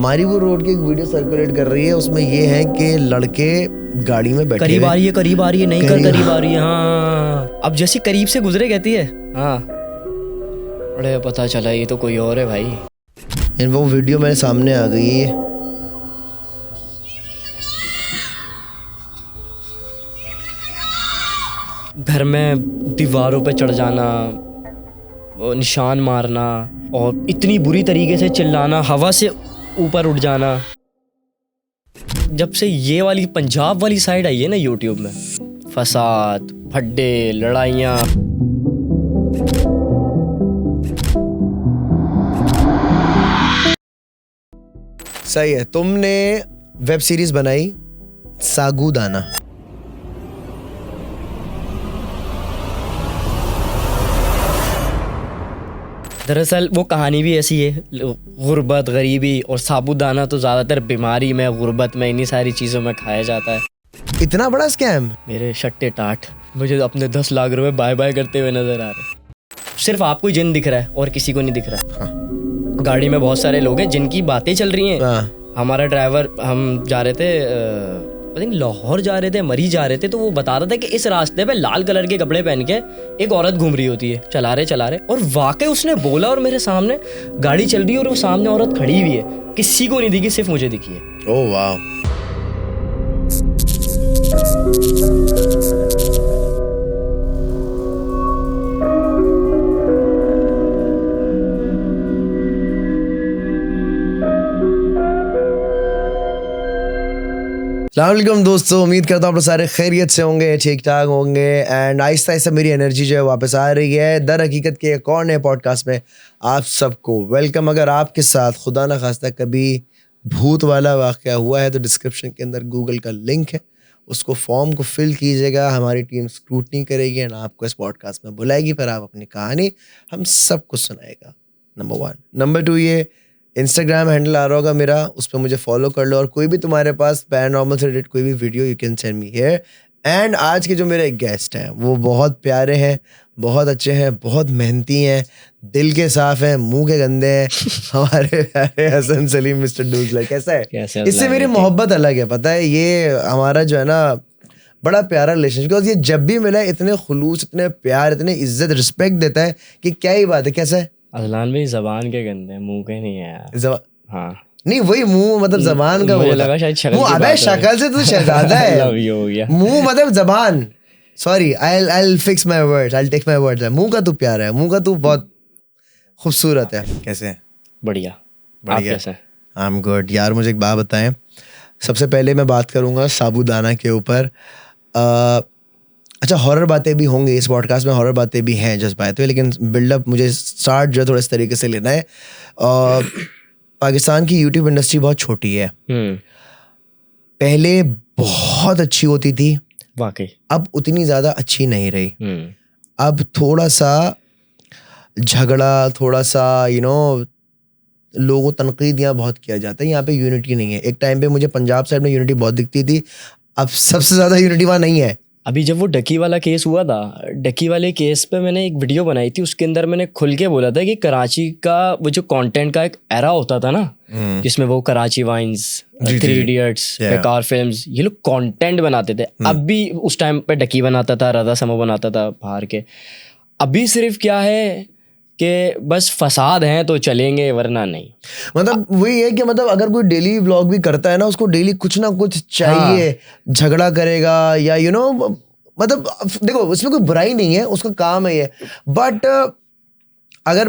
Mauripur road की एक video circulate कर रही है, उसमें ये है कि लड़के गाड़ी में बैठे करीब आ रही है, करीब आ रही है, नहीं कर करीब- करीब आ रही है। हाँ, अब जैसे करीब से गुजरे कहती है हाँ, अरे पता चला ये तो कोई और है भाई। एंड वो वीडियो मेरे सामने आ गई है। घर में दीवारों पे चढ़ जाना, वो निशान मारना और इतनी बुरी तरीके से चिल्लाना, हवा से ऊपर उठ जाना। जब से ये वाली पंजाब वाली साइड आई है ना यूट्यूब में, फसाद, फड्डे, लड़ाइयाँ, सही है। तुमने वेब सीरीज बनाई सागूदाना। दरअसल वो कहानी भी ऐसी है, गुर्बत, गरीबी और साबूदाना तो ज़्यादातर बीमारी में, गुर्बत में, इन्हीं सारी चीज़ों में खाया जाता है। इतना बड़ा स्कैम। मेरे शट्टे टाट, मुझे अपने 10 लाख रुपए बाय बाय करते हुए नजर आ रहे। सिर्फ आपको ही जिन दिख रहा है और किसी को नहीं दिख रहा। हाँ। गाड़ी में बहुत सारे लोग हैं जिनकी बातें चल रही हैं। हाँ। हमारा ड्राइवर, हम जा रहे थे पता नहीं लाहौर जा रहे थे, मरी जा रहे थे, तो वो बता रहा था कि इस रास्ते पे लाल कलर के कपड़े पहन के एक औरत घूम रही होती है, चला रहे और वाकई उसने बोला और मेरे सामने गाड़ी चल रही है और वो सामने औरत खड़ी हुई है, किसी को नहीं दिखी, सिर्फ मुझे दिखी है। ओह वाह। अस्सलामुअलैकुम दोस्तों, उम्मीद करता हूँ आप लोग सारे खैरियत से होंगे, ठीक ठाक होंगे। एंड आहिस्ता आहिस्ता मेरी एनर्जी जो है वापस आ रही है। दर हकीकत के एक और नए पॉडकास्ट में आप सबको वेलकम। अगर आपके साथ खुदा ना खास्ता कभी भूत वाला वाक़या हुआ है तो डिस्क्रिप्शन के अंदर गूगल का लिंक है, उसको फॉर्म को फिल कीजिएगा। हमारी टीम स्क्रूटनी करेगी एंड आपको इस पॉडकास्ट में बुलाएगी, फिर आप अपनी कहानी हम सबको सुनाएगा। नंबर 1। नंबर 2, ये इंस्टाग्राम हैंडल आ रहा होगा मेरा, उस पर मुझे फॉलो कर लो। और कोई भी तुम्हारे पास पैरानॉर्मल से रिलेटेड कोई भी video, you can send me here. And आज के जो मेरे गेस्ट हैं वो बहुत प्यारे हैं, बहुत अच्छे हैं, बहुत मेहनती हैं, दिल के साफ हैं, मुंह के गंदे हैं। हमारे प्यारे हसन सलीम मिस्टर डूजला, कैसा है? इससे मेरी मोहब्बत अलग है, पता है। ये हमारा जो है ना बड़ा प्यारा रिलेशनशिप, बिकॉज ये जब भी मिला है इतने खुलूस, इतने प्यार, इतने इज्जत, रिस्पेक्ट देता है कि क्या ही बात है। कैसा है? अजलान भाई जबान के गंदे, मुंह के नहीं है यार। हाँ नहीं, वही मुंह मतलब जबान का, मुझे लगा शायद शक्ल की अबे बात शक्ल से तू शहजादा है। लव यू हो गया। मुंह मतलब जबान, sorry, I'll fix my words, I'll take my words। मुंह का तू प्यारा है, मुंह का तू बहुत खूबसूरत है। कैसे है? बढ़िया। आप कैसे हैं? I'm good यार। मुझे एक बात बताएं, सबसे पहले मैं बात करूंगा साबूदाना के ऊपर। अच्छा, हॉरर बातें भी होंगी इस पॉडकास्ट में, हॉरर बातें भी हैं जस्ट बाय द वे, लेकिन बिल्डअप मुझे स्टार्ट जो है थोड़ा इस तरीके से लेना है। पाकिस्तान की यूट्यूब इंडस्ट्री बहुत छोटी है। पहले बहुत अच्छी होती थी, वाकई। अब उतनी ज़्यादा अच्छी नहीं रही। अब थोड़ा सा झगड़ा, थोड़ा सा लोगों तनकीद यहाँ बहुत किया जाता है। यहाँ पे यूनिटी नहीं है। एक टाइम पे मुझे पंजाब साइड में यूनिटी बहुत दिखती थी, अब सबसे ज़्यादा यूनिटी वहाँ नहीं है। अभी जब वो डकी वाला केस हुआ था, डकी वाले केस पे मैंने एक वीडियो बनाई थी, उसके अंदर मैंने खुल के बोला था कि कराची का वो जो कंटेंट का एक एरा होता था ना, जिसमें वो कराची वाइन्स, 3 इडियट्स, बेकार फिल्म्स, ये लोग कंटेंट बनाते थे। अब भी उस टाइम पे डकी बनाता था, रजा समो बनाता था बाहर के। अभी सिर्फ क्या है कि बस फसाद हैं तो चलेंगे, वरना नहीं। मतलब वही है कि मतलब अगर कोई डेली व्लॉग भी करता है ना, उसको डेली कुछ ना कुछ चाहिए। हाँ। झगड़ा करेगा या मतलब देखो, इसमें कोई बुराई नहीं है, उसका काम है ये। बट अगर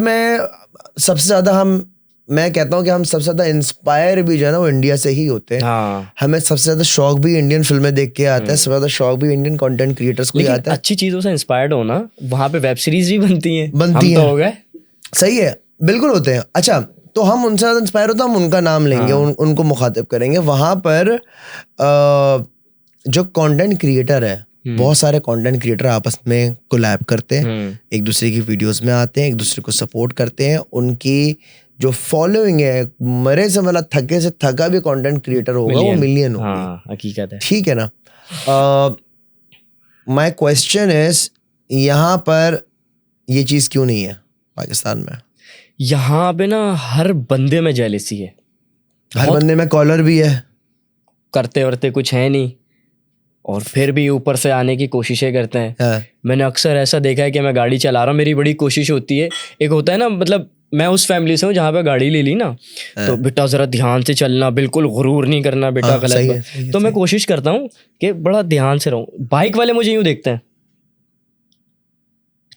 सबसे ज्यादा मैं कहता हूँ कि हम सबसे ज्यादा इंस्पायर भी जो है ना वो इंडिया से ही होते हैं। हाँ। हमें सबसे ज्यादा शौक भी इंडियन फिल्में देख के आता है, सबसे ज्यादा शौक भी इंडियन कंटेंट क्रिएटर्स को आता है। अच्छी चीजों से इंस्पायर्ड होना, वहां पे वेब सीरीज भी बनती हैं। तो हो गए। सही है, बिल्कुल होते हैं। अच्छा, तो हम उनसे ज्यादा इंस्पायर होते हैं, हम उनका नाम लेंगे। हाँ। उनको मुखातिब करेंगे। वहां पर जो कंटेंट क्रिएटर है, बहुत सारे कंटेंट क्रिएटर आपस में कोलैब करते हैं, एक दूसरे की वीडियोस में आते हैं, एक दूसरे को सपोर्ट करते हैं। उनकी जो फॉलोइंग है, मरे से मतलब थके से थका भी कंटेंट क्रिएटर होगा, वो मिलियन होगी। हाँ, हकीकत है। ठीक है ना? माय क्वेश्चन इज, यहाँ पर ये चीज क्यों नहीं है पाकिस्तान में? यहाँ पे ना हर बंदे में जेलसी है। हर बंदे में कॉलर भी है, करते वरते कुछ है नहीं, और फिर भी ऊपर से आने की कोशिशें करते हैं। हाँ, मैंने अक्सर ऐसा देखा है कि मैं गाड़ी चला रहा हूँ, मेरी बड़ी कोशिश होती है, एक होता है ना, मतलब मैं उस फैमिली से हूँ जहाँ पे गाड़ी ले ली ना, तो बेटा ज़रा ध्यान से चलना, बिल्कुल गुरूर नहीं करना बेटा, हाँ, गलत सही है, बात। सही है, तो मैं सही है। कोशिश करता हूँ कि बड़ा ध्यान से रहूँ। बाइक वाले मुझे यूँ देखते हैं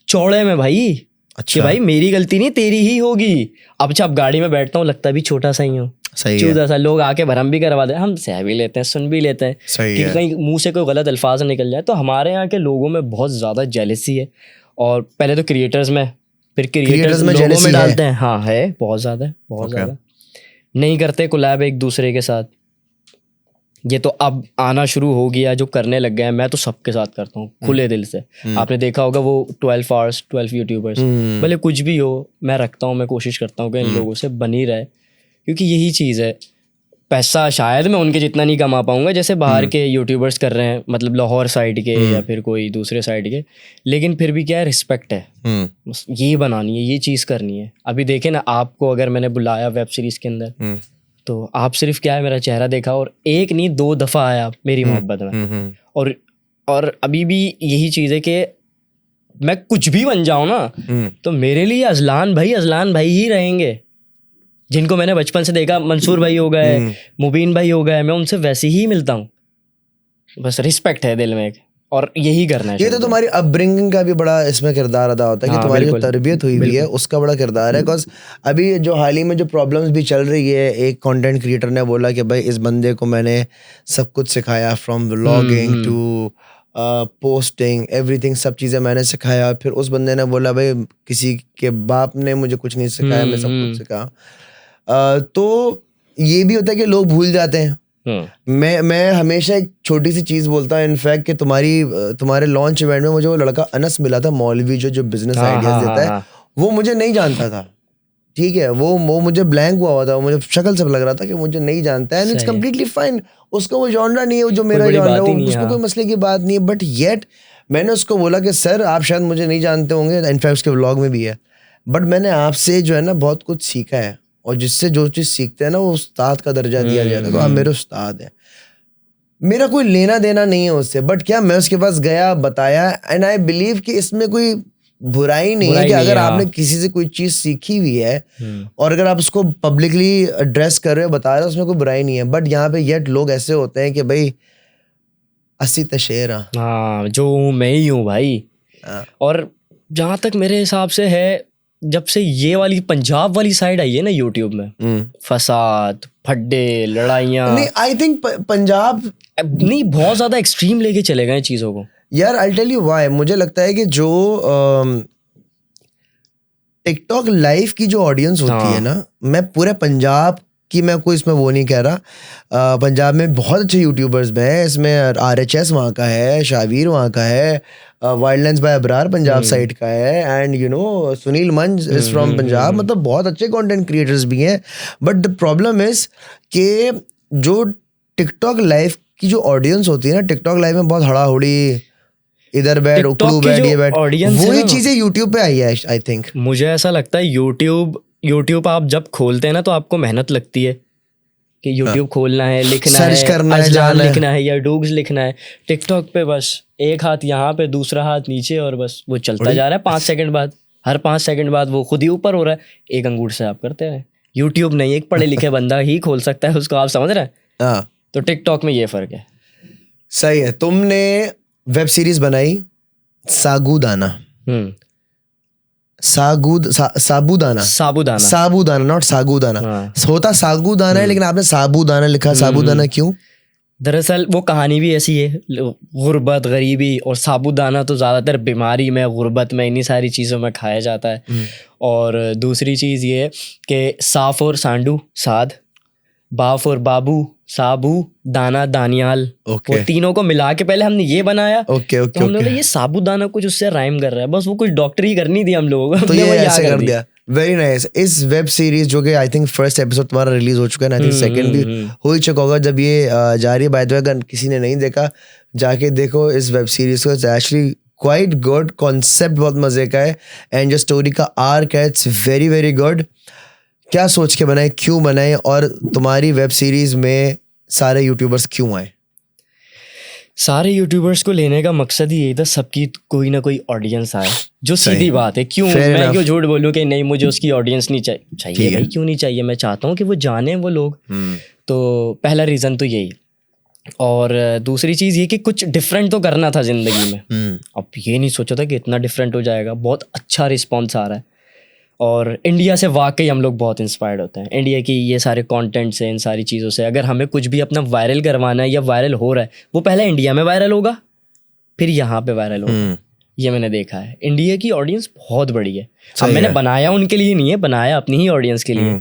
चौड़े में भाई, कि अच्छा, भाई मेरी गलती नहीं तेरी ही होगी। अब जब गाड़ी में बैठता हूँ लगता भी छोटा सा ही हूँ, सही है, चूदा सा। लोग आके भरम भी करवा दे, हम सह भी लेते हैं, सुन भी लेते हैं सही कि है। कहीं मुंह से कोई गलत अल्फाज निकल जाए। तो हमारे यहाँ के लोगों में बहुत ज़्यादा जेलसी है, और पहले तो क्रिएटर्स में, फिर क्रिएटर्स में लोगों jealousy में है? डालते हैं। हाँ है, बहुत ज़्यादा है, बहुत Okay. ज़्यादा। नहीं करते कोलैब एक दूसरे के साथ, ये तो अब आना शुरू हो गया, जो करने लग गए हैं। मैं तो सबके साथ करता हूँ खुले दिल से। आपने देखा होगा वो 12 आवर्स 12 यूट्यूबर्स, भले कुछ भी हो, मैं रखता हूँ, मैं कोशिश करता हूँ कि इन लोगों से बनी रहे, क्योंकि यही चीज़ है। पैसा शायद मैं उनके जितना नहीं कमा पाऊंगा जैसे बाहर के यूट्यूबर्स कर रहे हैं, मतलब लाहौर साइड के या फिर कोई दूसरे साइड के, लेकिन फिर भी क्या है, रिस्पेक्ट है, बस ये बनानी है, ये चीज़ करनी है। अभी देखे ना, आपको अगर मैंने बुलाया वेब सीरीज़ के अंदर, तो आप सिर्फ क्या है, मेरा चेहरा देखा और एक नहीं 2 दफ़ा आया मेरी मोहब्बत में। और अभी भी यही चीज़ है कि मैं कुछ भी बन जाऊँ ना, तो मेरे लिए अजलान भाई ही रहेंगे, जिनको मैंने बचपन से देखा। मंसूर भाई हो गए, मुबीन भाई हो गए, मैं उनसे वैसे ही मिलता हूँ। बस रिस्पेक्ट है दिल में एक, और यही करना है। ये तो तुम्हारी अपब्रिंगिंग का भी बड़ा इसमें किरदार अदा होता है कि हाँ, तुम्हारी जो बिल्कुल, तरबियत हुई हुई है उसका बड़ा किरदार है। बिकॉज अभी जो हाल ही में जो प्रॉब्लम्स भी चल रही है, एक कंटेंट क्रिएटर ने बोला कि भाई इस बंदे को मैंने सब कुछ सिखाया, from vlogging to posting, everything, सब चीज़ें मैंने सिखाया। फिर उस बंदे ने बोला भाई किसी के बाप ने मुझे कुछ नहीं सिखाया, मैं सब कुछ सिखाया। तो ये भी होता है कि लोग भूल जाते हैं। मैं हमेशा एक छोटी सी चीज़ बोलता हूँ, इनफैक्ट कि तुम्हारे लॉन्च इवेंट में मुझे वो लड़का अनस मिला था, मौलवी, जो बिजनेस आइडियाज देता है, वो मुझे नहीं जानता था। ठीक है, वो मुझे ब्लैंक हुआ था, मुझे शक्ल से लग रहा था कि मुझे नहीं जानता है, एंड इट्स कम्प्लीटली फाइन। उसका वो जॉनरा नहीं है जो मेरा जॉनरा है, वो उसमें कोई मसले की बात नहीं है। बट येट मैंने उसको बोला कि सर आप शायद मुझे नहीं जानते होंगे, इनफैक्ट उसके व्लॉग में भी है, बट मैंने आपसे जो है ना बहुत कुछ सीखा है, और जिससे जो चीज़ सीखते हैं ना वो उस्ताद का दर्जा दिया जाता है। तो आप मेरे उस्ताद हैं, मेरा कोई लेना देना नहीं है उससे। बट क्या मैं उसके पास गया, बताया, एंड आई बिलीव कि इसमें कोई बुराई नहीं है कि अगर आपने किसी से कोई चीज़ सीखी हुई है और अगर आप उसको पब्लिकली एड्रेस कर रहे हो, बता रहे हो, उसमें कोई बुराई नहीं है। बट यहाँ पे येट लोग ऐसे होते हैं कि भाई 80 तशेर, हाँ जो हूँ मैं ही हूँ भाई। और जहाँ तक मेरे हिसाब से है, जब से ये वाली पंजाब वाली साइड आई है ना यूट्यूब में, फसाद, फड्डे, लड़ाइयाँ, नहीं आई थिंक पंजाब नहीं बहुत ज़्यादा एक्सट्रीम लेके चले गए चीज़ों को। यार आई टेल यू व्हाई, मुझे लगता है कि जो टिकटॉक लाइव की जो ऑडियंस होती है ना, मैं पूरे पंजाब की, मैं कोई इसमें वो नहीं कह रहा, पंजाब में बहुत अच्छे यूट्यूबर्स हैं, इसमें RHS वहाँ का है, शावीर वहाँ का है, वाइल्डलाइंस बाय अबरार पंजाब साइड का है, एंड यू नो सुनील मंज इज फ्रॉम पंजाब, मतलब बहुत अच्छे कंटेंट क्रिएटर्स भी हैं। बट द प्रॉब्लम इज कि जो टिकटॉक लाइव की जो ऑडियंस होती है ना, टिकटॉक लाइव में बहुत हड़ाहुड़ी, इधर बैठ, उपड़ू बैठ, ये बैठ, वही चीजें यूट्यूब पे आई है आई थिंक। मुझे ऐसा लगता है यूट्यूब आप जब खोलते हैं ना तो आपको मेहनत लगती है कि यूट्यूब खोलना है, लिखना है, सर्च करना है, अजलान लिखना है या डूग्स लिखना है। टिकटॉक पे बस एक हाथ यहाँ पे, दूसरा हाथ नीचे, और बस वो चलता जा रहा है। 5 सेकंड बाद, हर 5 सेकंड बाद वो खुद ही ऊपर हो रहा है, एक अंगूठ से आप करते हैं। यूट्यूब नहीं, एक पढ़े लिखे बंदा ही खोल सकता है उसको, आप समझ रहे हैं? तो टिकटॉक में ये फर्क है। सही है। तुमने वेब सीरीज बनाई सागूदाना, साबूदाना नॉट सागूदाना, होता सागूदाना है लेकिन आपने साबूदाना लिखा, साबूदाना क्यों? दरअसल वो कहानी भी ऐसी है, गुर्बत, गरीबी और साबूदाना तो ज़्यादातर बीमारी में, गुर्बत में, इन्हीं सारी चीज़ों में खाया जाता है। और दूसरी चीज़ ये है कि साफ और सांडू साद, बाफ और बाबू साबू, दाना दानियाल, वो तीनों को मिला के पहले हमने ये बनाया। तो हमने बोला ये साबूदाना कुछ उससे राइम कर रहा है, बस वो कुछ डॉक्टरी करनी थी हम लोगों को, तो ये ऐसे कर दिया। Very nice. इस वेब सीरीज जो कि आई थिंक फर्स्ट एपिसोड तुम्हारा रिलीज हो चुका है, आई थिंक सेकंड भी हो ही चुका होगा जब ये जा रही है। बाय द वे अगर किसी ने नहीं देखा, जाके देखो इस वेब सीरीज को, it's actually quite good, concept बहुत मजे का है, एंड जो स्टोरी का आर्क है इट्स वेरी वेरी गुड। क्या सोच के बनाए, क्यों बनाए, और तुम्हारी वेब सीरीज में सारे यूट्यूबर्स क्यों आए? सारे यूट्यूबर्स को लेने का मकसद ही यही था, सबकी कोई ना कोई ऑडियंस आए, जो सही। सीधी बात है। क्यों Fair मैं enough. क्यों झूठ बोलूं कि नहीं मुझे उसकी ऑडियंस नहीं चाहिए ठीक है। भाई, क्यों नहीं चाहिए? मैं चाहता हूँ कि वो जाने वो लोग। तो पहला रीज़न तो यही। और दूसरी चीज़ ये कि कुछ डिफरेंट तो करना था ज़िंदगी में। अब ये नहीं सोचा था कि इतना डिफरेंट हो जाएगा। बहुत अच्छा रिस्पॉन्स आ रहा है और इंडिया से वाकई हम लोग बहुत इंस्पायर्ड होते हैं। इंडिया की ये सारे कंटेंट से, इन सारी चीज़ों से अगर हमें कुछ भी अपना वायरल करवाना है या वायरल हो रहा है, वो पहले इंडिया में वायरल होगा, फिर यहाँ पे वायरल होगा। ये मैंने देखा है। इंडिया की ऑडियंस बहुत बड़ी है। अब मैंने बनाया उनके लिए नहीं है, बनाया अपनी ही ऑडियंस के लिए।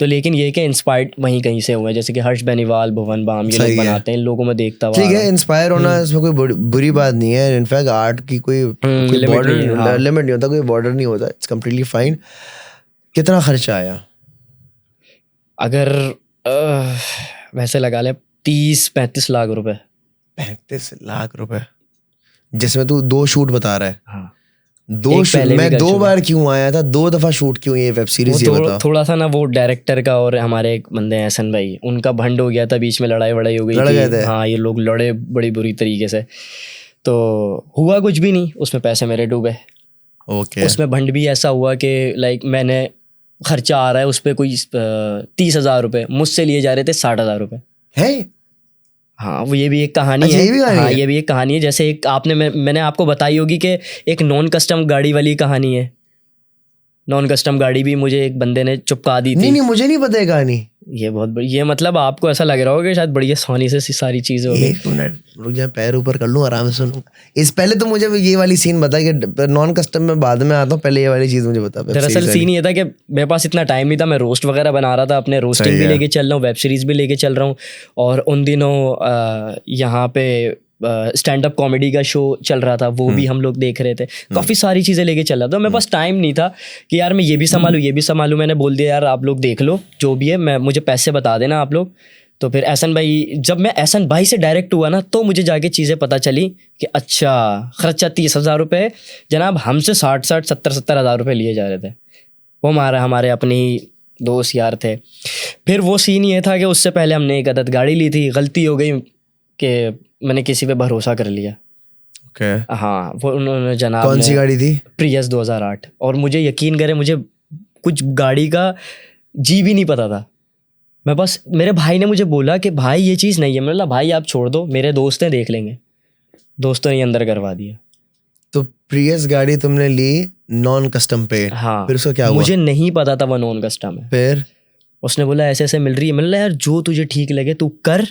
तो लेकिन ये कि इंस्पायर्ड वहीं कहीं से हुए, जैसे कि हर्ष बेनीवाल, भुवन बाम, ये लोग बनाते हैं, इन लोगों में देखता हुआ। ठीक है, इंस्पायर होना इसमें कोई बुरी बात नहीं है। इनफैक्ट आर्ट की कोई बॉर्डर लिमिट नहीं होता, कोई बॉर्डर नहीं होता, इट्स कम्प्लीटली फाइन। कितना खर्चा आया? अगर वैसे लगा ले 30-35 लाख रुपए। 35 लाख रुपए, जिसमें तू 2 शूट बता रहा है। हाँ, मैं 2 बार क्यों आया था, 2 दफा शूट क्यों ये वेब सीरीज, ये बताओ। थोड़ा सा ना वो डायरेक्टर का और हमारे एक बंदे हैं एहसन भाई, उनका भंड हो गया था, बीच में लड़ाई वड़ाई हो गई थी। हाँ, ये लोग लड़े बड़ी बुरी तरीके से, तो हुआ कुछ भी नहीं, उसमें पैसे मेरे डूबे। ओके। उसमें भंड भी ऐसा हुआ कि लाइक मैंने खर्चा आ रहा है उस पर कोई 30,000 रुपये, मुझसे लिए जा रहे थे 60,000 रुपये है। हाँ, वो ये भी एक कहानी है। हाँ, ये भी एक कहानी है। जैसे एक आपने मैंने आपको बताई होगी कि एक नॉन कस्टम गाड़ी वाली कहानी है। नॉन कस्टम गाड़ी भी मुझे एक बंदे ने चुपका दी थी। नहीं, मुझे नहीं पता है कहानी। ये बहुत बड़ी, ये मतलब आपको ऐसा लग रहा होगा कि शायद बड़ी आसानी से सारी चीजें हो गई। 1 मिनट रुक जा, पैर ऊपर कर लूं, आराम से सुनूं। इस पहले तो मुझे ये वाली सीन बता कि नॉन कस्टम में बाद में आता हूँ, पहले ये वाली चीज मुझे बता। दरअसल सीन ये था कि मेरे पास इतना टाइम नहीं था, मैं रोस्ट वगैरह बना रहा था, अपने रोस्टिंग भी लेके चल रहा हूँ, वेब सीरीज भी लेके चल रहा हूँ, और उन दिनों यहाँ पे स्टैंड अप कॉमेडी का शो चल रहा था, वो भी हम लोग देख रहे थे। काफ़ी सारी चीज़ें लेके चल रहा था। मेरे पास टाइम नहीं था कि यार मैं ये भी संभालूँ, ये भी संभालूँ। मैंने बोल दिया यार आप लोग देख लो जो भी है, मुझे पैसे बता देना आप लोग। तो फिर एहसन भाई, जब मैं एहसन भाई से डायरेक्ट हुआ ना, तो मुझे जाके चीज़ें पता चली कि अच्छा खर्चा 30,000 रुपये जनाब, हमसे 60-70 हज़ार रुपये लिए जा रहे थे। वो हमारे अपने ही दोस्त यार थे। फिर वो सीन ये था कि उससे पहले हमने एक अदद गाड़ी ली थी। गलती हो गई कि मैंने किसी पे भरोसा कर लिया। हाँ, वो उन्होंने जनाब, कौन सी गाड़ी थी? प्रियस 2008। और मुझे यकीन करें, मुझे कुछ गाड़ी का जी भी नहीं पता था। मैं बस, मेरे भाई ने मुझे बोला कि भाई ये चीज़ नहीं है। मैंने बोला भाई आप छोड़ दो, मेरे दोस्त हैं देख लेंगे। दोस्तों ने अंदर करवा दिया। तो प्रियस गाड़ी तुमने ली नॉन कस्टम पे? हाँ। फिर उसका क्या हुआ? मुझे नहीं पता था वो नॉन कस्टम है। फिर उसने बोला ऐसे ऐसे मिल रही है। मैंने बोला यार जो तुझे ठीक लगे तू कर।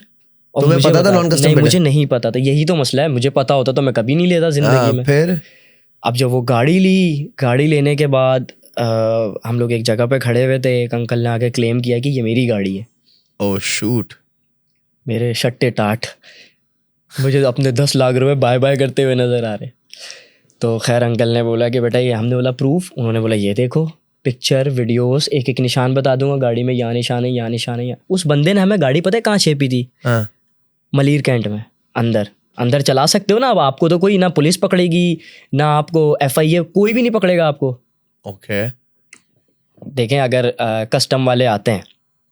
और तुम्हें मुझे पता था नॉन कस्टम? नहीं, मुझे नहीं पता था, यही तो मसला है। मुझे पता होता तो मैं कभी नहीं लेता जिंदगी में। फिर अब जब वो गाड़ी ली, गाड़ी लेने के बाद हम लोग एक जगह पे खड़े हुए थे, एक अंकल ने आके क्लेम किया कि ये मेरी गाड़ी है। ओह शूट। मेरे शट्टे टाट, मुझे अपने 10 लाख रुपए बाय बाय करते हुए नज़र आ रहे। तो खैर अंकल ने बोला कि बेटा ये, हमने बोला प्रूफ, उन्होंने बोला ये देखो पिक्चर वीडियोस, एक एक निशान बता दूंगा गाड़ी में, यहाँ निशान है, यहाँ निशान है। उस बंदे ने हमें गाड़ी पता है कहाँ छेपी थी? मलीर कैंट में। अंदर चला सकते हो ना, अब आपको तो कोई ना पुलिस पकड़ेगी ना आपको FIA, कोई भी नहीं पकड़ेगा आपको। ओके। देखें अगर कस्टम वाले आते हैं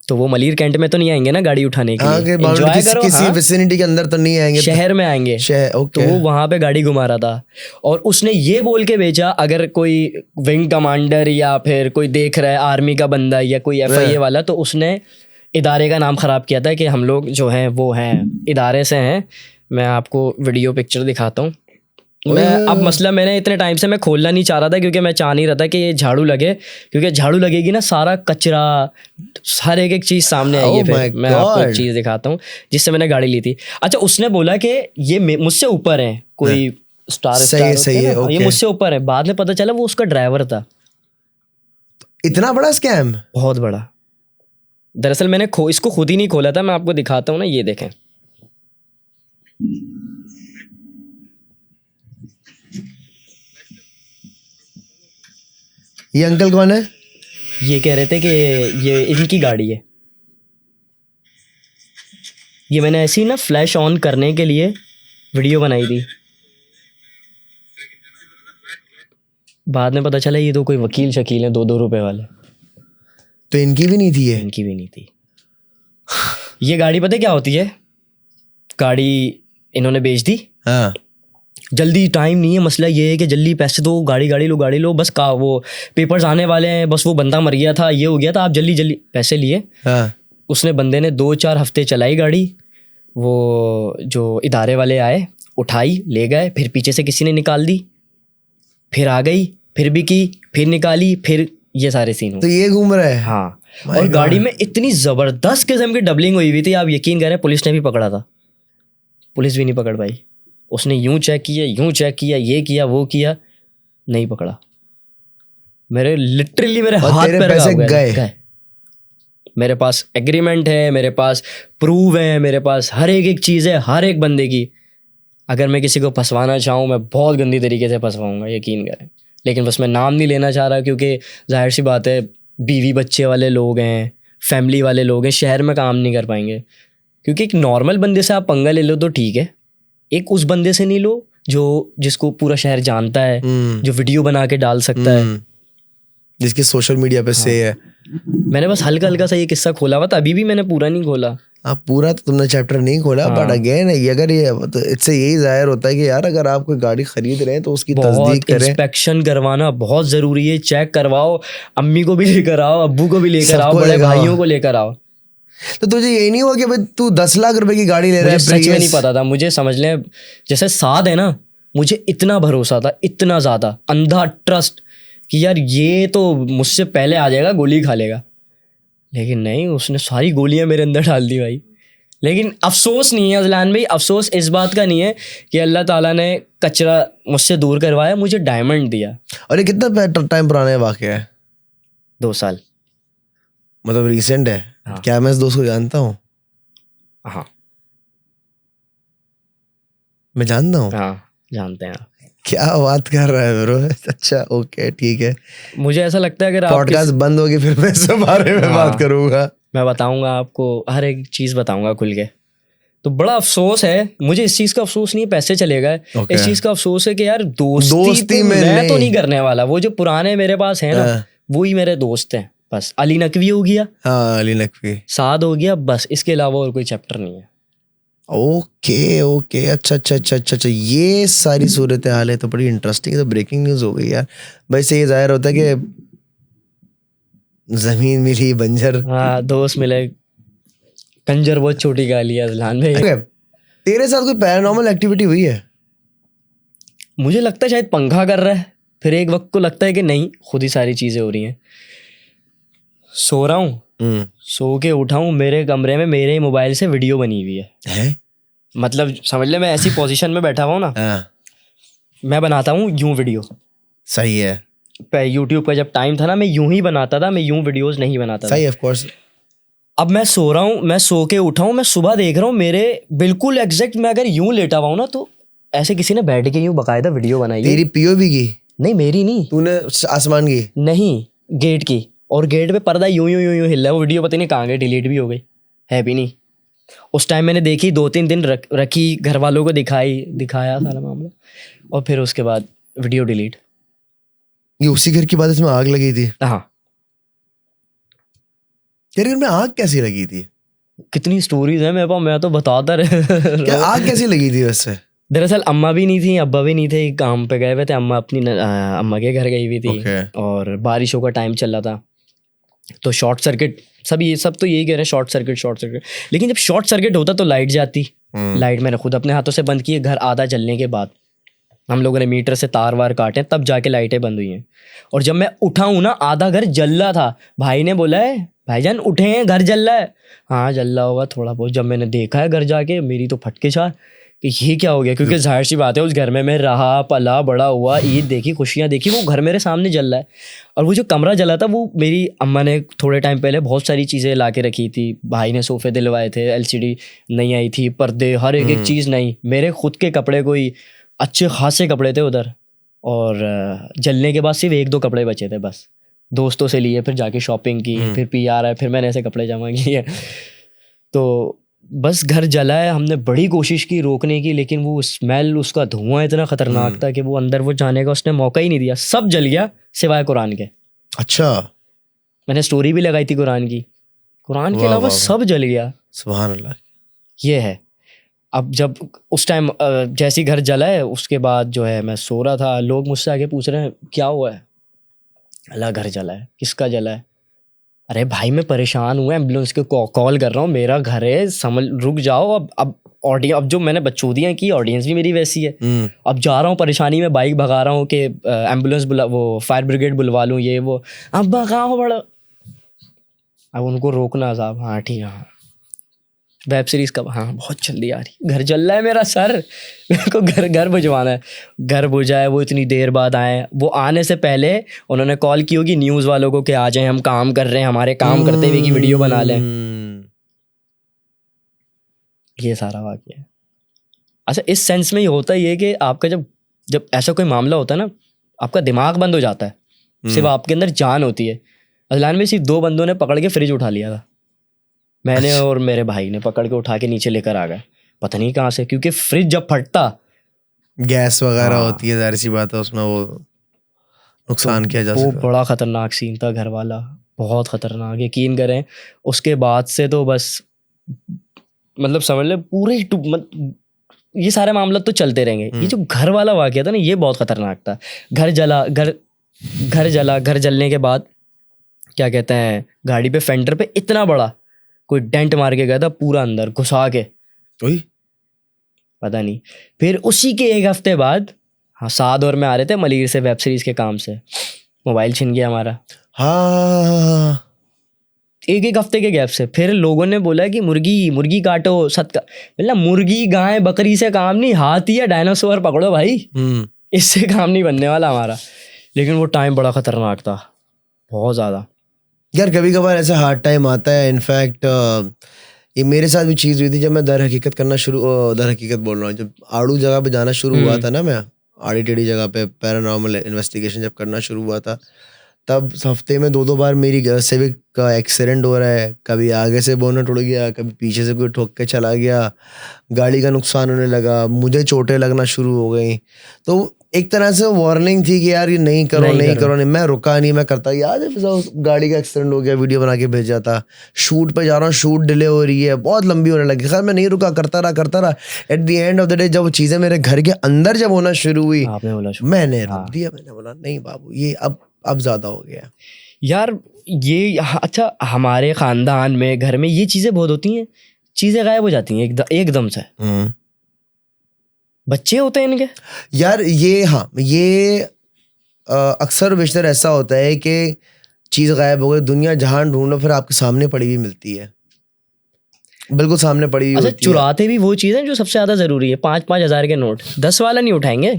तो वो मलीर कैंट में तो नहीं आएंगे ना गाड़ी उठाने के लिए। एंजॉय करो, किसी विसिनिटी के अंदर तो नहीं आएंगे, शहर में आएंगे। तो वो वहाँ पे गाड़ी घुमा रहा था और उसने ये बोल के भेजा, अगर कोई विंग कमांडर या फिर कोई देख रहा है आर्मी का बंदा या कोई FIA वाला, तो उसने इदारे का नाम ख़राब किया था कि हम लोग जो हैं वो हैं इदारे से हैं। मैं आपको वीडियो पिक्चर दिखाता हूँ। अब मसला, मैंने इतने टाइम से मैं खोलना नहीं चाह रहा था क्योंकि मैं चाह नहीं रहा था कि ये झाड़ू लगे, क्योंकि झाड़ू लगेगी ना सारा कचरा, हर एक चीज़ सामने आएगी। फिर मैं आपको एक चीज़ दिखाता हूँ जिससे मैंने गाड़ी ली थी। अच्छा, उसने बोला कि ये मुझसे ऊपर है, कोई स्टार सही है, ये मुझसे ऊपर है। बाद में पता चला वो उसका ड्राइवर था। इतना बड़ा स्कैम? बहुत बड़ा। दरअसल मैंने इसको खुद ही नहीं खोला था, मैं आपको दिखाता हूँ ना, ये देखें। ये अंकल कौन है? ये कह रहे थे कि ये इनकी गाड़ी है। ये मैंने ऐसी ना फ्लैश ऑन करने के लिए वीडियो बनाई थी। बाद में पता चला ये तो कोई वकील शकील है 2-2 रुपए वाले। तो इनकी भी नहीं थी ये? इनकी भी नहीं थी। ये गाड़ी पता है क्या होती है, गाड़ी इन्होंने बेच दी, हाँ जल्दी टाइम नहीं है, मसला ये है कि जल्दी पैसे दो, गाड़ी लो बस, का वो पेपर्स आने वाले हैं, बस वो बंदा मर गया था, ये हो गया था, आप जल्दी जल्दी पैसे लिए। हाँ उसने बंदे ने 2-4 हफ्ते चलाई गाड़ी, वो जो इदारे वाले आए, उठाई ले गए, फिर पीछे से किसी ने निकाल दी, फिर आ गई, फिर भी की, फिर निकाली, फिर ये सारे सीन हुए। तो ये घूम रहा है। हाँ, My और God. गाड़ी में इतनी जबरदस्त किस्म की डबलिंग हुई हुई थी, आप यकीन करें पुलिस ने भी पकड़ा था, पुलिस भी नहीं पकड़ पाई। उसने यूं चेक किया, ये किया, वो किया, नहीं पकड़ा। मेरे लिटरली मेरे और हाथ तेरे पैर पैसे गए। मेरे पास एग्रीमेंट है, मेरे पास प्रूव है, मेरे पास हर एक चीज़ है, हर एक बंदे की। अगर मैं किसी को फंसवाना चाहूँ, मैं बहुत गंदी तरीके से फंसवाऊंगा, यकीन करें। लेकिन बस मैं नाम नहीं लेना चाह रहा, क्योंकि जाहिर सी बात है, बीवी बच्चे वाले लोग हैं, फैमिली वाले लोग हैं, शहर में काम नहीं कर पाएंगे। क्योंकि एक नॉर्मल बंदे से आप पंगा ले लो तो ठीक है, एक उस बंदे से नहीं लो जिसको पूरा शहर जानता है, जो वीडियो बना के डाल सकता है, जिसके सोशल मीडिया पे से है। मैंने बस हल्का हल्का सा ये किस्सा खोला हुआ था, अभी भी मैंने पूरा नहीं खोला। आप पूरा तो तुमने चैप्टर नहीं खोला, बट अगेन अगर ये तो इससे यही जाहिर होता है कि यार अगर आप कोई गाड़ी खरीद रहे हैं तो उसकी तस्दीक करें, इंस्पेक्शन करवाना बहुत जरूरी है, चेक करवाओ, अम्मी को भी लेकर आओ, अब्बू को भी लेकर आओ, बड़े भाइयों को लेकर आओ। तो तुझे यही नहीं हुआ कि भाई तू 10 लाख रुपए की गाड़ी ले रहा है? सच में नहीं पता था मुझे, समझ लें जैसे साद है ना, मुझे इतना भरोसा था, इतना ज्यादा अंधा ट्रस्ट कि यार ये तो मुझसे पहले आ जाएगा, गोली खा लेगा। लेकिन नहीं, उसने सारी गोलियां मेरे अंदर डाल दी भाई। लेकिन अफसोस नहीं है अजलान भाई, अफसोस इस बात का नहीं है कि अल्लाह ताला ने कचरा मुझसे दूर करवाया, मुझे डायमंड दिया। और ये कितना टाइम पुराना वाक़या है? 2 साल, मतलब रिसेंट है? हाँ। क्या मैं इस दोस्त को जानता हूँ? हाँ मैं जानता हूँ। हाँ जानते हैं। क्या बात कर रहा है ब्रो? अच्छा ओके ठीक है, मुझे ऐसा लगता है अगर पॉडकास्ट बंद होगी फिर मैं इस बारे में बात करूंगा। मैं बताऊंगा आपको, हर एक चीज़ बताऊंगा खुल के। तो बड़ा अफसोस है मुझे, इस चीज़ का अफसोस नहीं पैसे चले गए, इस चीज़ का अफसोस है कि यार दोस्ती में मैं तो नहीं करने वाला। वो जो पुराने मेरे पास है ना, वही मेरे दोस्त हैं बस। अली नकवी हो गया, हाँ अली नकवी, साद हो गया, बस इसके अलावा और कोई चैप्टर नहीं है। ओके ओके, अच्छा, ये सारी सूरत हाल है तो बड़ी इंटरेस्टिंग। तो ब्रेकिंग न्यूज़ हो गई यार। वैसे ये जाहिर होता है कि जमीन मिली बंजर, हाँ दोस्त मिले कंजर, बहुत छोटी गाली है अजलान भाई। तेरे साथ कोई पैरानॉर्मल एक्टिविटी हुई है? मुझे लगता है शायद पंखा कर रहा है, फिर एक वक्त को लगता है कि नहीं खुद ही सारी चीज़ें हो रही हैं। सो रहा हूँ, सो के उठा हूँ, मेरे कमरे में मेरे मोबाइल से वीडियो बनी हुई है? मतलब समझ ले मैं ऐसी पोजीशन में बैठा हुआ हूँ ना, मैं बनाता हूँ यूं वीडियो। सही है। यूट्यूब का जब टाइम था ना, मैं यूं ही बनाता था, मैं यूं वीडियोस नहीं बनाता था। सही, ऑफ कोर्स। अब मैं सो रहा हूँ, मैं सो के उठा हूँ, मैं सुबह देख रहा हूँ मेरे बिल्कुल एग्जैक्ट, मैं अगर यूं लेटा हुआ हूँ ना तो ऐसे किसी ने बैठ के यूं बकायदा वीडियो बनाई है। तेरी पीओवी की? नहीं मेरी नहीं, तूने आसमान की? नहीं गेट की, और गेट पे पर्दा यूं यूं यूं यूं हिल रहा है। वो वीडियो पता नहीं कहाँ गई, डिलीट भी हो गई, है भी नहीं। उस टाइम मैंने देखी, 2-3 दिन रखी, घर वालों को दिखाया सारा मामला, और फिर उसके बाद वीडियो डिलीट। ये उसी घर की बात, इसमें आग लगी थी? हाँ। तेरे घर में आग कैसी लगी थी? कितनी स्टोरीज है मेरे पास, मैं तो बताता रहे। क्या आग कैसी लगी थी वैसे? दरअसल अम्मा भी नहीं थी, अब्बा भी नहीं थे, काम पे गए हुए थे। अम्मा अपनी अम्मा के घर गई हुई थी, और बारिशों का टाइम चल रहा था, तो शॉर्ट सर्किट, सब तो यही कह रहे हैं शॉर्ट सर्किट। लेकिन जब शॉर्ट सर्किट होता तो लाइट जाती। लाइट मैंने खुद अपने हाथों से बंद की है, घर आधा जलने के बाद। हम लोगों ने मीटर से तार वार काटे, तब जाके लाइटें बंद हुई हैं। और जब मैं उठा हूँ ना, आधा घर जल रहा था। भाई ने बोला है भाईजान उठे हैं, घर जल रहा है। हाँ जल रहा होगा थोड़ा बहुत। जब मैंने देखा है घर जाके, मेरी तो फटके चार कि ये क्या हो गया, क्योंकि जाहिर सी बात है उस घर में मैं रहा, पला, बड़ा हुआ, ईद देखी, खुशियाँ देखी, वो घर मेरे सामने जल रहा है। और वो जो कमरा जला था, वो मेरी अम्मा ने थोड़े टाइम पहले बहुत सारी चीज़ें ला के रखी थी। भाई ने सोफ़े दिलवाए थे, LCD नहीं आई थी, पर्दे, हर एक चीज़ नहीं। मेरे खुद के कपड़े कोई अच्छे खासे कपड़े थे उधर, और जलने के बाद सिर्फ 1-2 कपड़े बचे थे बस। दोस्तों से लिए, फिर जाके शॉपिंग की, फिर PR आया, फिर मैंने ऐसे कपड़े जमा किए। तो बस घर जला है। हमने बड़ी कोशिश की रोकने की, लेकिन वो स्मेल, उसका धुआं इतना खतरनाक था कि वो अंदर वो जाने का उसने मौका ही नहीं दिया। सब जल गया सिवाय कुरान के। अच्छा। मैंने स्टोरी भी लगाई थी कुरान की, कुरान के वाह, अलावा वाह, सब जल गया। सुभान अल्लाह। ये है। अब जब उस टाइम जैसे ही घर जला है, उसके बाद जो है मैं सो रहा था, लोग मुझसे आके पूछ रहे हैं क्या हुआ है, अल्लाह घर जला है, किसका जला है? अरे भाई मैं परेशान हुआ, एम्बुलेंस को कॉल कर रहा हूँ, मेरा घर है, समझ, रुक जाओ। अब ऑडियंस, अब जो मैंने बकचोदियाँ की, ऑडियंस भी मेरी वैसी है। अब जा रहा हूँ परेशानी में, बाइक भगा रहा हूँ कि एम्बुलेंस बुला, वो फायर ब्रिगेड बुलवा लूँ, ये वो। अब भगाओ बड़ा, अब उनको रोकना साहब। हाँ ठीक है, हाँ वेब सीरीज कब, हाँ बहुत जल्दी आ रही, घर जल रहा है मेरा सर, मेरे को घर बुझवाना है। घर बुझा है, वो इतनी देर बाद आए। वो आने से पहले उन्होंने कॉल की होगी न्यूज़ वालों को कि आ जाएं, हम काम कर रहे हैं, हमारे काम करते हुए की वीडियो बना लें। ये सारा वाक़या है। अच्छा, इस सेंस में ये होता ही है कि आपका जब ऐसा कोई मामला होता है ना, आपका दिमाग बंद हो जाता है, सिर्फ आपके अंदर जान होती है। अजलान में सिर्फ 2 बंदों ने पकड़ के फ्रिज उठा लिया था, मैंने और मेरे भाई ने पकड़ के उठा के नीचे लेकर आ गए, पता नहीं कहाँ से, क्योंकि फ्रिज जब फटता, गैस वगैरह हाँ, होती है, जाहिर सी बात है, उसमें वो नुकसान किया जा वो सकता है। बड़ा खतरनाक सीन था घर वाला, बहुत खतरनाक, यकीन करें। उसके बाद से तो बस मतलब समझ ले पूरे ये सारे मामला तो चलते रहेंगे। ये जो घर वाला वाकया था ना, ये बहुत खतरनाक था। घर जला, घर जलने के बाद क्या कहते हैं, गाड़ी पे फेंडर पे इतना बड़ा कोई डेंट मार के गया था, पूरा अंदर घुसा के, पता नहीं। फिर उसी के 1 हफ्ते बाद, हाँ, साद और मैं आ रहे थे मलिर से वेब सीरीज के काम से, मोबाइल छिन गया हमारा। हाँ, 1 हफ्ते के गैप से। फिर लोगों ने बोला कि मुर्गी काटो, सत्का, मतलब मुर्गी गाय बकरी से काम नहीं, हाथी या डायनासोर पकड़ो भाई, इससे काम नहीं बनने वाला हमारा। लेकिन वो टाइम बड़ा खतरनाक था, बहुत ज़्यादा। यार कभी कभार ऐसा हार्ड टाइम आता है। इनफैक्ट ये मेरे साथ भी चीज़ हुई थी जब मैं दर हकीकत बोल रहा हूँ, जब आड़ू जगह पे जाना शुरू हुआ था ना, मैं आड़ी टेढ़ी जगह पे पैरानॉर्मल इन्वेस्टिगेशन जब करना शुरू हुआ था, तब हफ्ते में 2 बार मेरी सिविक का एक्सीडेंट हो रहा है। कभी आगे से बोनट उड़ गया, कभी पीछे से कोई ठोक के चला गया, गाड़ी का नुकसान होने लगा, मुझे चोटें लगना शुरू हो गई। तो एक तरह से वार्निंग थी कि यार ये नहीं करो। मैं रुका नहीं, मैं करता, याद है गाड़ी का एक्सीडेंट हो गया, वीडियो बना के भेजा था, शूट पे जा रहा हूँ, शूट डिले हो रही है, बहुत लंबी होने लगी। खैर मैं नहीं रुका, करता रहा। At the end of the day जब वो चीज़ें मेरे घर के अंदर जब होना शुरू हुई, मैंने रोक दिया। मैंने बोला नहीं बाबू, ये अब ज़्यादा हो गया यार। ये अच्छा, हमारे ख़ानदान में, घर में ये चीज़ें बहुत होती हैं, चीज़ें गायब हो जाती हैं एकदम से। बच्चे होते हैं इनके यार, ये अक्सर बेशतर ऐसा होता है कि चीज़ गायब हो गई, दुनिया जहान ढूंढो, फिर आपके सामने पड़ी हुई मिलती है, बिल्कुल सामने पड़ी हुई होती है। चुराते भी वो चीज़ें जो सबसे ज़्यादा ज़रूरी है। 5-5 हज़ार के नोट 10 वाला नहीं उठाएंगे,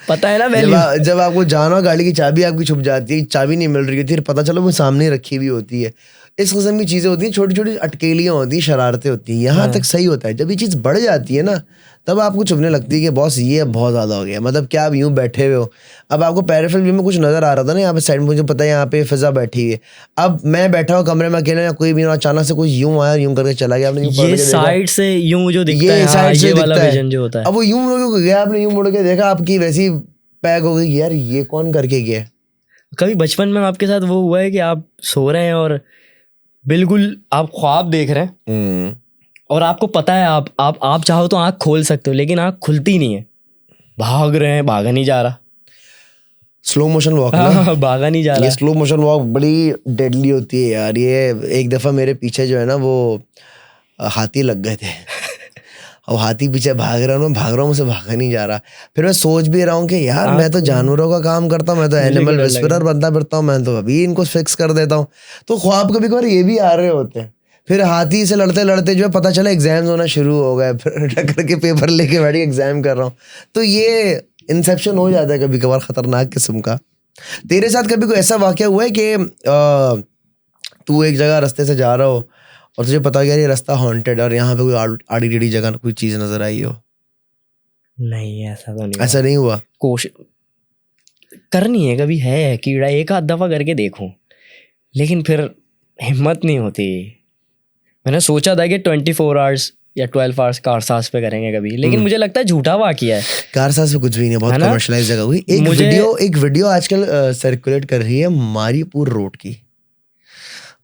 पता है ना वैल्यू। जब आपको जाना, गाड़ी की चाबी आपकी छुप जाती है, चाबी नहीं मिल रही होती, फिर पता चलो वो सामने रखी हुई होती है। इस किस्म की चीज़ें होती हैं, छोटी छोटी अटकेलियाँ होती हैं, शरारतें होती हैं, यहाँ तक सही होता है। जब ये चीज़ बढ़ जाती है ना, तब आपको चुभने लगती है कि बॉस ये अब बहुत ज़्यादा हो गया। मतलब क्या, आप यूँ बैठे हुए हो, अब आपको पैराफिल व्यू में कुछ नज़र आ रहा था ना, यहाँ पे साइड में मुझे पता है यहाँ पे फिजा बैठी है, अब मैं बैठा हूँ कमरे में अकेले, कोई भी अचानक से कोई यूँ आया, यूँ करके चला गया, आपने ये साइड से यूँ जो दिखता है, साइड से वाला विजन जो होता है, अब वो यूँ मुड़ गया, आपने यूँ मुड़ के देखा, आपकी वैसी पैक हो गई, यार ये कौन करके गया। कभी बचपन में आपके साथ वो हुआ है कि आप सो रहे हैं और बिल्कुल आप ख्वाब देख रहे हैं और आपको पता है आप चाहो तो आँख खोल सकते हो, लेकिन आँख खुलती नहीं है, भाग रहे हैं, भागा नहीं जा रहा, स्लो मोशन वॉक भागा नहीं जा रहा। ये स्लो मोशन वॉक बड़ी डेडली होती है यार। ये एक दफ़ा मेरे पीछे जो है ना, वो हाथी लग गए थे और हाथी पीछे भाग रहा हूँ, मुझसे भागा नहीं जा रहा। फिर मैं सोच भी रहा हूँ कि यार मैं तो जानवरों का काम करता हूँ, मैं तो एनिमल विस्परर बनता फिरता हूँ, मैं तो अभी इनको फिक्स कर देता हूँ। तो ख्वाब कभी कभार ये भी आ रहे होते हैं। फिर हाथी से लड़ते लड़ते जो है पता चला एग्जाम्स होना शुरू हो गए, फिर टक्कर के पेपर लेके बैठ के एग्जाम कर रहा हूँ। तो ये इंसेप्शन हो जाता है कभी कभार, खतरनाक किस्म का। तेरे साथ कभी कोई ऐसा वाकया हुआ है कि तू एक जगह रास्ते से जा रहा हो और तुझे पता है यार ये रास्ता हॉन्टेड और यहाँ पे कोई आड़ी टेढ़ी जगह कोई चीज नजर आई हो? नहीं, ऐसा तो नहीं, ऐसा नहीं हुआ। कोशिश करनी है, कभी है कीड़ा, एक आध दफा करके देखूं, लेकिन फिर हिम्मत नहीं होती। मैंने सोचा था कि 24 आवर्स या 12 आवर्स कारसास पे करेंगे कभी, लेकिन मुझे लगता है झूठा वाकया है। कारसास पे कुछ भी नहीं, बहुत कमर्शियलाइज जगह हुई। एक वीडियो आजकल सर्कुलेट कर रही है मारीपुर रोड की,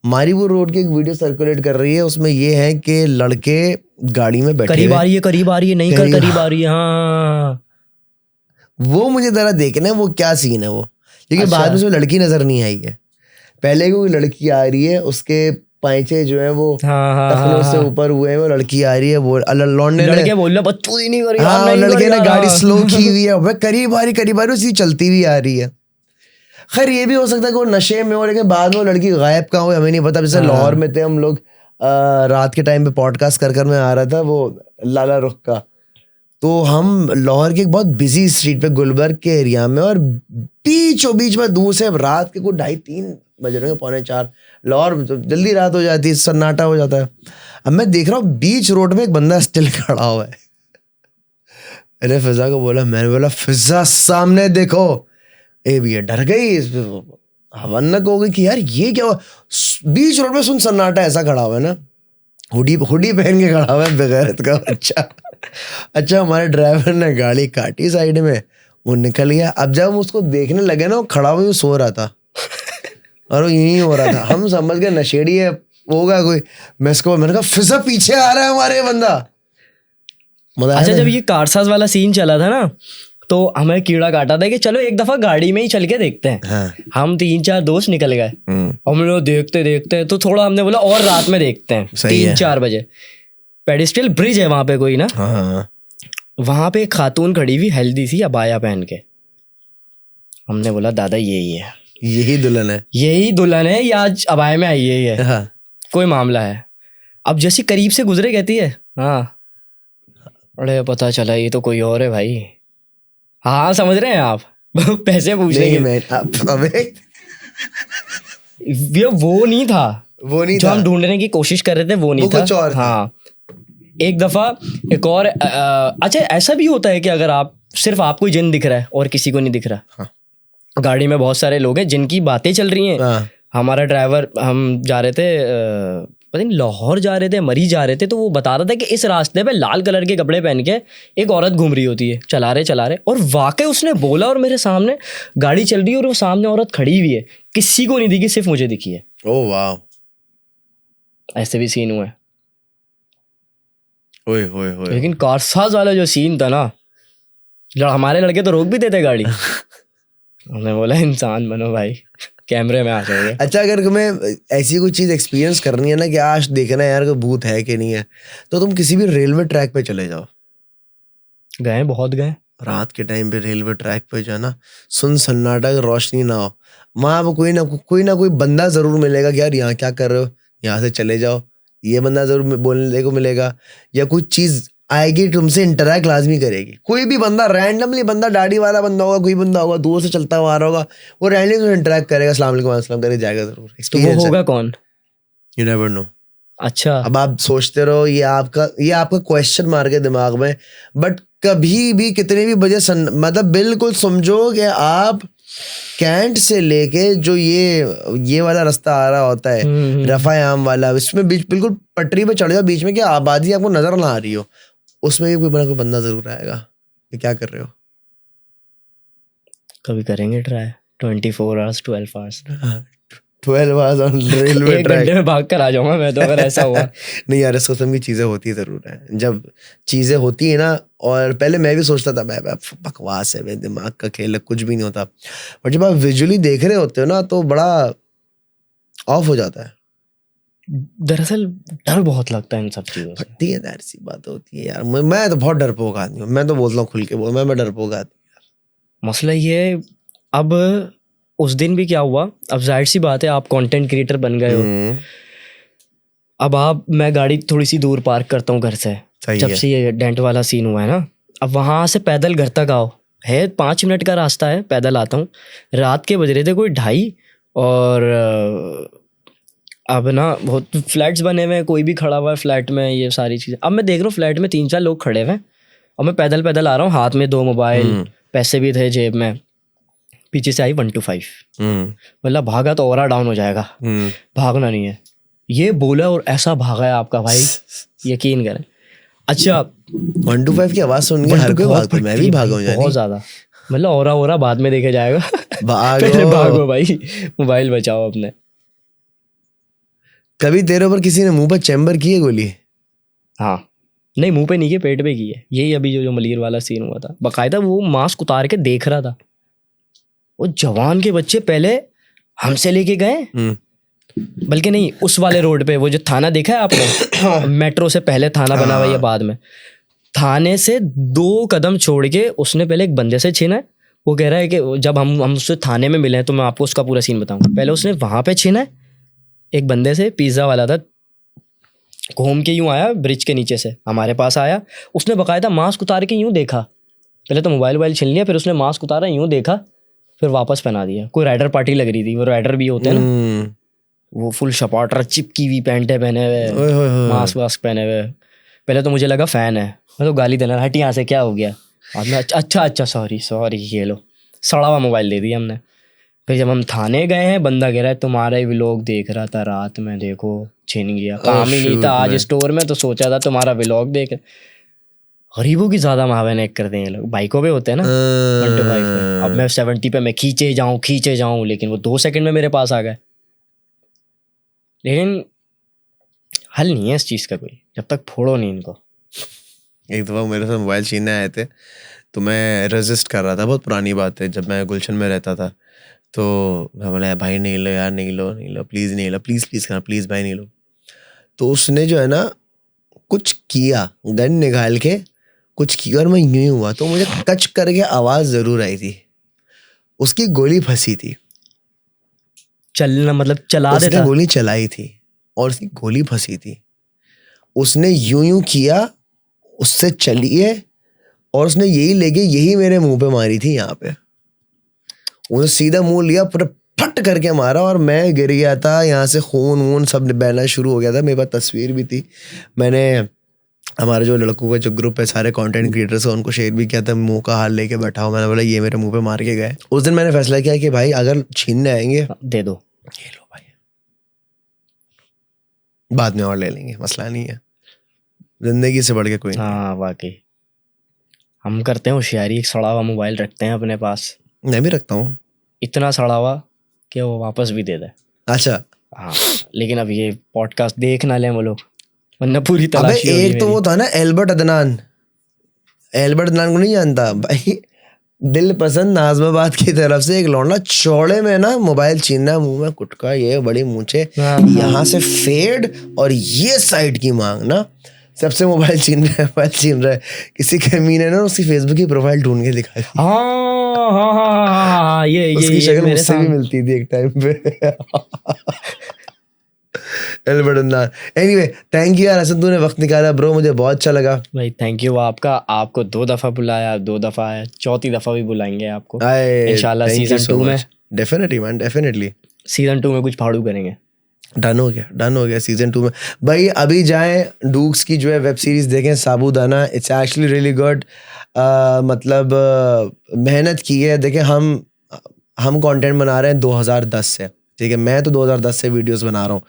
मारीपुर रोड की एक वीडियो सर्कुलेट कर रही है, उसमें ये है कि लड़के गाड़ी में बैठे करीब हुए, आ रही है, करीब आ रही है, नहीं कर करीब आ रही है, हाँ। वो मुझे जरा देखना है वो क्या सीन है वो, क्योंकि अच्छा। बाद में उसमें लड़की नजर नहीं आई है। पहले कोई लड़की आ रही है, उसके पैंचे जो है वो हाँ हाँ टखनों हाँ से हाँ। ऊपर हुए हैं, वो लड़की आ रही है, वो लौंडे ने, लड़के बोल रहे बच्चों ही नहीं करी, हाँ नहीं लड़के करी ने यार, गाड़ी हाँ। स्लो की हुई है, वह करीब आ रही उसी चलती हुई आ रही है। खैर ये भी हो सकता है कि वो नशे में हो, लेकिन बाद में वो लड़की गायब कहाँ हुई हमें नहीं पता। जैसे लाहौर में थे हम लोग, रात के टाइम पे पॉडकास्ट कर मैं आ रहा था वो लाला रुख का, तो हम लाहौर की एक बहुत बिजी स्ट्रीट पे गुलबर्ग के एरिया में, और बीचों बीच में दूर से रात के कुछ 2:30-3 बज रहे हैं, 3:45, लाहौर में तो जल्दी रात हो जाती है, सन्नाटा हो जाता है। अब मैं देख रहा हूँ बीच रोड में एक बंदा स्टिल खड़ा हुआ है। अरे फिजा को बोला, मैंने बोला फिजा सामने देखो, ए भी डर गई, हवन्नक हो गई कि यार ये क्या हुआ, बीच रोड में सुन सन्नाटा ऐसा खड़ा हुआ है ना, हुडी पहन के खड़ा हुआ है बेगैरत का बच्चा। अच्छा हमारे ड्राइवर ने गाड़ी काटी साइड में, वो निकल गया। अब जब हम उसको देखने लगे ना, वो खड़ा हुआ सो रहा था और वो यही हो रहा था, हम समझ गए नशेड़ी है होगा कोई। मैंने कहा फिजा पीछे आ रहा है हमारे बंदा। अच्छा जब ये कारसाज वाला सीन चला था ना, तो हमें कीड़ा काटा था कि चलो एक दफा गाड़ी में ही चल के देखते हैं। हाँ। हम 3-4 दोस्त निकल गए, हम लोग देखते देखते तो थोड़ा हमने बोला और रात में देखते हैं, 3-4 बजे। पेडिस्ट्रियल ब्रिज है वहां पे कोई ना, हाँ। वहां पे एक खातून खड़ी हुई हेल्दी सी अबाया पहन के। हमने बोला दादा यही दुल्हन है, ये आज अबाया में आई है, ये हाँ। कोई मामला है। अब जैसी करीब से गुजरे कहती है हाँ, अरे पता चला ये तो कोई और है भाई। हाँ समझ रहे हैं आप। पैसे पूछने के, अबे ये वो नहीं था जो हम ढूंढने की कोशिश कर रहे थे, वो नहीं था, कुछ और हाँ। एक दफा एक और अच्छा ऐसा भी होता है कि अगर आप सिर्फ आपको जिन दिख रहा है और किसी को नहीं दिख रहा। हाँ। गाड़ी में बहुत सारे लोग हैं जिनकी बातें चल रही हैं। हाँ। हमारा ड्राइवर, हम जा रहे थे पता नहीं लाहौर जा रहे थे, मरी जा रहे थे, तो वो बता रहा था कि इस रास्ते पे लाल कलर के कपड़े पहन के एक औरत घूम रही होती है, चला रहे और वाकई उसने बोला और मेरे सामने गाड़ी चल रही है और वो सामने औरत खड़ी हुई है, किसी को नहीं दिखी, सिर्फ मुझे दिखी है। ओह वाह, ऐसे भी सीन हुए। ओए लेकिन कारसाज वाला जो सीन था ना, हमारे लड़के तो रोक भी देते गाड़ी। हमने बोला इंसान बनो भाई, कैमरे में आ जाओगे। अच्छा अगर तुम्हें ऐसी कोई चीज एक्सपीरियंस करनी है ना कि आज देखना है यार कोई भूत है कि नहीं है, तो तुम किसी भी रेलवे ट्रैक पे चले जाओ। गए, बहुत गए। रात के टाइम पे रेलवे ट्रैक पे जो है ना, सुन सन्नाटा, रोशनी ना हो, वहां पर कोई ना कोई बंदा जरूर मिलेगा कि यार यहाँ क्या कर रहे हो, यहाँ से चले जाओ, ये बंदा जरूर बोलने को मिलेगा, या कुछ चीज आएगी तुमसे इंटरैक्ट लाजमी करेगी। कोई भी बंदा रैंडमली, बंदा दाढ़ी वाला बंदा होगा, कोई बंदा होगा दूर से चलता हुआ आ रहा होगा, वो रैंडमली इंटरैक्ट करेगा, अस्सलाम वालेकुम अस्सलाम करके जाएगा जरूर। तो वो होगा कौन? You never know. अच्छा, अब आप सोचते रहो, ये आपका क्वेश्चन मार के दिमाग में, बट कभी भी कितने भी बजे मतलब बिल्कुल समझो कि आप कैंट से लेके जो ये वाला रास्ता आ रहा होता है रफा आम वाला, इसमें बीच बिल्कुल पटरी पे चढ़ जाओ बीच में, क्या आबादी आपको नजर ना आ रही हो, उसमें भी कोई बंदा जरूर आएगा। ये क्या कर रहे हो? कभी करेंगे try 24 hours 12 hours 12 hours on railway track. 1 घंटे में भाग कर आ जाऊंगा मैं तो, अगर ऐसा हुआ। नहीं यार, इस किस्म की चीजें होती जरूर है। जब चीजें होती है ना, और पहले मैं भी सोचता था मैं बकवास है, मेरे दिमाग का खेल है, कुछ भी नहीं होता, और जब आप विजुअली देख रहे होते हो ना तो बड़ा ऑफ हो जाता है। दरअसल डर बहुत लगता है इन सब चीजों से। ठीक है, जाहिर सी बात होती है यार। मैं तो बहुत डरपोक आदमी हूँ, मैं तो बोलता हूँ खुल के बोल, मैं डरपोक आदमी। मसला ये, अब उस दिन भी क्या हुआ, अब जाहिर सी बात है आप कंटेंट क्रिएटर बन गए हो, अब मैं गाड़ी थोड़ी सी दूर पार्क करता हूँ घर से, जब से ये डेंट वाला सीन हुआ है ना, अब वहाँ से पैदल घर तक आओ है 5 मिनट का रास्ता है, पैदल आता हूँ। रात के बज रहे थे कोई 2:30, और अब ना बहुत फ्लैट्स बने हुए हैं, कोई भी खड़ा हुआ है फ्लैट में, ये सारी चीज़ें। अब मैं देख रहा हूँ फ्लैट में 3-4 लोग खड़े हुए हैं, और मैं पैदल आ रहा हूँ, हाथ में 2 मोबाइल, पैसे भी थे जेब में। पीछे से आई 125, मतलब भागा तो ओवरा डाउन हो जाएगा, भागना नहीं है, ये बोला और ऐसा भागा है आपका भाई, यकीन करें। अच्छा 125 की आवाज सुन के हर कोई भागता है, मैं भी भागा हूं बहुत ज्यादा, मतलब ओवरा बाद में देखे जाएगा। भागो भागो भाई, मोबाइल बचाओ अपने। कभी तेरे ऊपर किसी ने मुंह पर चैम्बर की है गोली? हाँ, नहीं मुंह पे नहीं की, पेट पे की है। यही अभी जो मलीर वाला सीन हुआ था, बाकायदा वो मास्क उतार के देख रहा था। वो जवान के बच्चे पहले हमसे लेके गए, बल्कि नहीं, उस वाले रोड पे वो जो थाना देखा है आपने, मेट्रो से पहले थाना बना हुआ है बाद में, थाने से 2 कदम छोड़ के उसने पहले एक बंदे से छीना है। वो कह रहा है कि जब हम उससे थाने में मिले हैं तो मैं आपको उसका पूरा सीन बताऊंगा। पहले उसने वहां पे छीना है एक बंदे से, पिज्जा वाला था, घूम के यूं आया ब्रिज के नीचे से हमारे पास आया। उसने बाकायदा मास्क उतार के यूं देखा, पहले तो मोबाइल छीन लिया, फिर उसने मास्क उतारा, यूं देखा, फिर वापस पहना दिया। कोई राइडर पार्टी लग रही थी, वो राइडर भी होते हैं ना, वो फुल शपाटर चिपकी हुई पैंटें पहने हुए, मास्क वास्क पहने हुए। पहले तो मुझे लगा फैन है, मैं तो गाली देना, हट यहाँ से, क्या हो गया? बाद में अच्छा सॉरी ये लो, सड़ा हुआ मोबाइल दे दिया हमने। फिर जब हम थाने गए हैं, बंदा कह रहा है तुम्हारा ही व्लॉग देख रहा था रात में, देखो छीन गया, काम ही नहीं था आज स्टोर में, तो सोचा था तुम्हारा व्लॉग देख। गरीबों की ज्यादा महावैनेक करते हैं ये लोग, बाइकों पे होते हैं ना 125 पे। अब मैं 70 पे मैं खींचे जाऊं, लेकिन वो 2 सेकंड में मेरे पास आ गए। लेकिन हल नहीं है इस चीज़ का कोई, जब तक फोड़ो नहीं इनको। एक दफ़ा मेरे साथ मोबाइल छीनने आए थे, तो मैं रेजिस्ट कर रहा था। बहुत पुरानी बात है, जब मैं गुलशन में रहता था, तो मैं बोला भाई नहीं लो यार, नहीं लो प्लीज़, नहीं लो प्लीज़ करना, प्लीज़ भाई नहीं लो। तो उसने जो है ना कुछ किया, गन निकाल के कुछ किया, और मैं यूं ही हुआ, तो मुझे कच करके आवाज़ ज़रूर आई थी। उसकी गोली फंसी थी, चलना मतलब चला देता, उसने गोली चलाई थी और उसकी गोली फंसी थी। उसने यूं किया, उससे चली है, और उसने यही लेके यही मेरे मुंह पे मारी थी यहाँ पे। उसने सीधा मुंह लिया, पूरा फट करके मारा, और मैं गिर गया था, यहाँ से खून वून सब बहना शुरू हो गया था। मेरे पास तस्वीर भी थी, मैंने हमारे जो लड़कों का जो ग्रुप है, सारे कंटेंट क्रिएटर्स, उनको शेयर भी किया था। मुंह का हाल लेके बैठा हूँ, मैंने बोला ये मेरे मुंह पे मार के गए। उस दिन मैंने फैसला किया कि भाई अगर छीनने आएंगे दे दो, ये लो भाई, बाद में और ले लेंगे, मसला नहीं है, जिंदगी से बढ़ के कोई नहीं। हाँ वाकई हम करते हैं होशियारी, एक सड़ा हुआ मोबाइल रखते हैं अपने पास। मैं भी रखता हूँ, इतना सड़ा हुआ कि वो वापस भी दे दे। अच्छा हाँ, लेकिन अब ये पॉडकास्ट देख ना लें वो लोग, वरना पूरी अबे तलाशी होगी एक तो मेरी। वो था ना एल्बर्ट अदनान को नहीं जानता भाई? दिल पसंद नाजमाबाद की तरफ से एक लौंडा चौड़े में ना मोबाइल छीनना, मुंह में गुटखा, ये बड़ी मूंछे, यहाँ से फेड और ये साइड की मांगना, सबसे मोबाइल छीन रहा है। किसी कमीने ने उसकी फेसबुक की प्रोफाइल ढूंढ के दिखा दी। हाँ, ये उसकी शक्ल मेरे मुझसे भी सामने मिलती थी एक टाइम पे। Albert Adnan. Anyway, thank you यार हसन, तूने वक्त निकाला ब्रो, मुझे बहुत अच्छा लगा भाई। थैंक यू आपका, आपको 2 दफ़ा बुलाया, 2 दफ़ा है, 4थी दफ़ा भी बुलाएंगे आपको इंशाल्लाह सीजन 2 में। डेफिनेटली मैन, डेफिनेटली सीजन 2 में कुछ फाड़ू करेंगे। डन हो गया सीजन 2 में। भाई अभी जाएं डूक्स की जो है वेब सीरीज देखें, साबूदाना, इट्स एक्चुअली रियली गुड। मतलब मेहनत की है। देखें, हम कंटेंट बना रहे हैं 2010 से, ठीक है, मैं तो 2010 से वीडियोस बना रहा हूँ,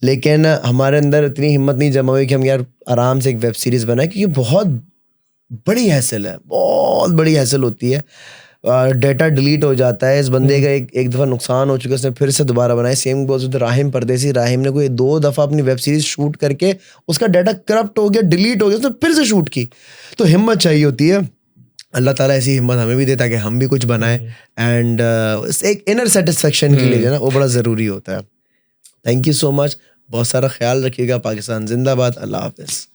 लेकिन हमारे अंदर इतनी हिम्मत नहीं जमा हुई कि हम यार आराम से एक वेब सीरीज बनाए, क्योंकि बहुत बड़ी हैसल है, बहुत बड़ी हैसल होती है। डेटा डिलीट हो जाता है, इस बंदे का एक दफ़ा नुकसान हो चुका है, उसने फिर से दोबारा बनाया। सेम गोज़ विद राहिम परदेसी। राहिम ने कोई 2 दफ़ा अपनी वेब सीरीज शूट करके उसका डाटा करप्ट हो गया, डिलीट हो गया, उसने फिर से शूट की। तो हिम्मत चाहिए होती है, अल्लाह ताला ऐसी हिम्मत हमें भी दे ताकि हम भी कुछ बनाएं, एंड एक इनर सेटिस्फेक्शन के लिए जो है ना, वो बड़ा ज़रूरी होता है। थैंक यू सो मच, बहुत सारा ख्याल रखिएगा। पाकिस्तान जिंदाबाद। अल्लाह हाफिज़।